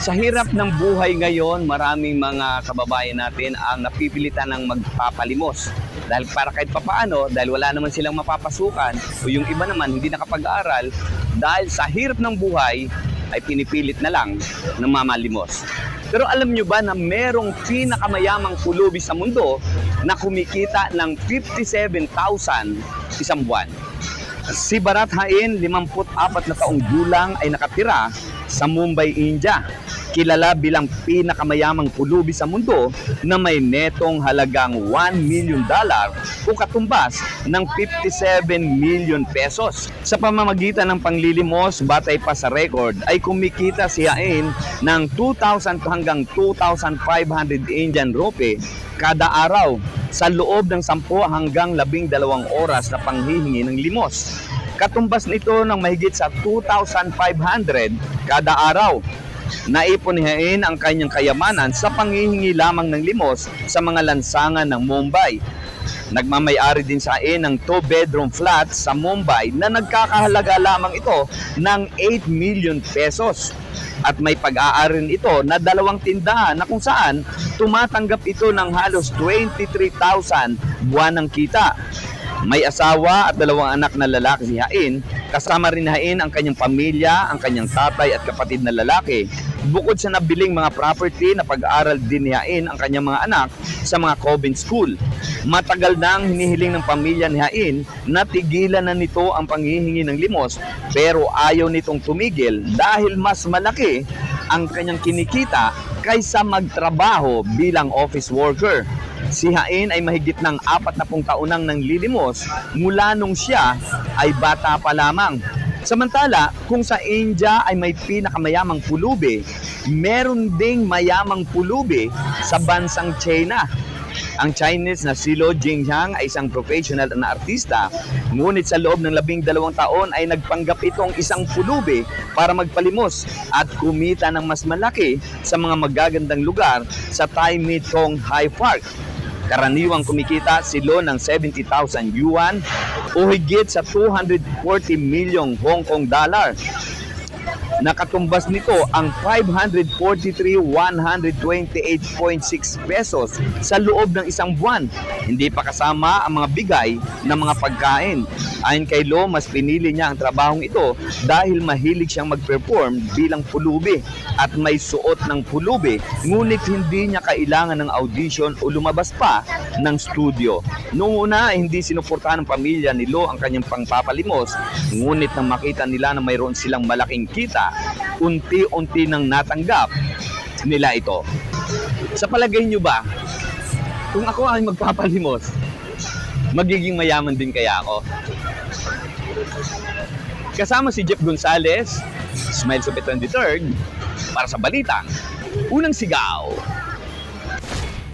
Sa hirap ng buhay ngayon, maraming mga kababayan natin ang napipilitan ng magpapalimos. Dahil para kahit papaano, dahil wala naman silang mapapasukan, o yung iba naman hindi nakapag-aaral, dahil sa hirap ng buhay, ay pinipilit na lang ng mamalimos. Pero alam nyo ba na merong pinakamayamang pulubi sa mundo na kumikita ng 57,000 isang buwan? Si Bharat Hain, 54 na taong gulang, ay nakatira sa Mumbai, India. Kilala bilang pinakamayamang pulubi sa mundo na may netong halagang $1 million o katumbas ng 57 million pesos. Sa pamamagitan ng panglilimos, batay pa sa record, ay kumikita si Hain ng 2,000 hanggang 2,500 Indian rupee kada araw sa loob ng 10 hanggang 12 oras na panghihingi ng limos. Katumbas nito ng mahigit sa 2,500 kada araw. Naipon ni Hain ang kanyang kayamanan sa panghihingi lamang ng limos sa mga lansangan ng Mumbai. Nagmamay-ari din sa Hain ng 2-bedroom flat sa Mumbai na nagkakahalaga lamang ito ng 8 million pesos. At may pag-aari ito na 2 tindahan na kung saan tumatanggap ito ng halos 23,000 buwan ng kita. May asawa at 2 anak na lalaki si Hain. Kasama rin ni Hain ang kanyang pamilya, ang kanyang tatay at kapatid na lalaki. Bukod sa nabiling mga property, na pag-aaral din ni Hain ang kanyang mga anak sa mga convent school. Matagal nang hinihiling ng pamilya ni Hain na tigilan na nito ang panghihingi ng limos, pero ayaw nitong tumigil dahil mas malaki ang kanyang kinikita kaysa magtrabaho bilang office worker. Si Hain ay mahigit ng 40 taon nang nanglilimos mula nung siya ay bata pa lamang. Samantala, kung sa India ay may pinakamayamang pulubi, meron ding mayamang pulubi sa bansang China. Ang Chinese na si Lo Jingyang ay isang professional na artista, ngunit sa loob ng 12 taon ay nagpanggap itong isang pulubi para magpalimos at kumita ng mas malaki sa mga magagandang lugar sa Tai Mi Thong High Park. Karaniwang kumikita si Lo ng 70,000 yuan o higit sa 240 milyong Hong Kong dollar. Nakatumbas nito ang 543,128.6 pesos sa loob ng isang buwan. Hindi pa kasama ang mga bigay ng mga pagkain. Ayon kay Lo, mas pinili niya ang trabahong ito dahil mahilig siyang mag-perform bilang pulubi at may suot ng pulubi, ngunit hindi niya kailangan ng audition o lumabas pa ng studio. Noong una, hindi sinuportahan ng pamilya ni Lo ang kanyang pangpapalimos, ngunit nang makita nila na mayroon silang malaking kita, unti-unti nang natanggap nila ito. Sa palagay nyo ba, kung ako ay magpapalimos, magiging mayaman din kaya ako? Kasama si Jeff Gonzalez, Smile Supit 23rd, para sa Balitang Unang Sigaw.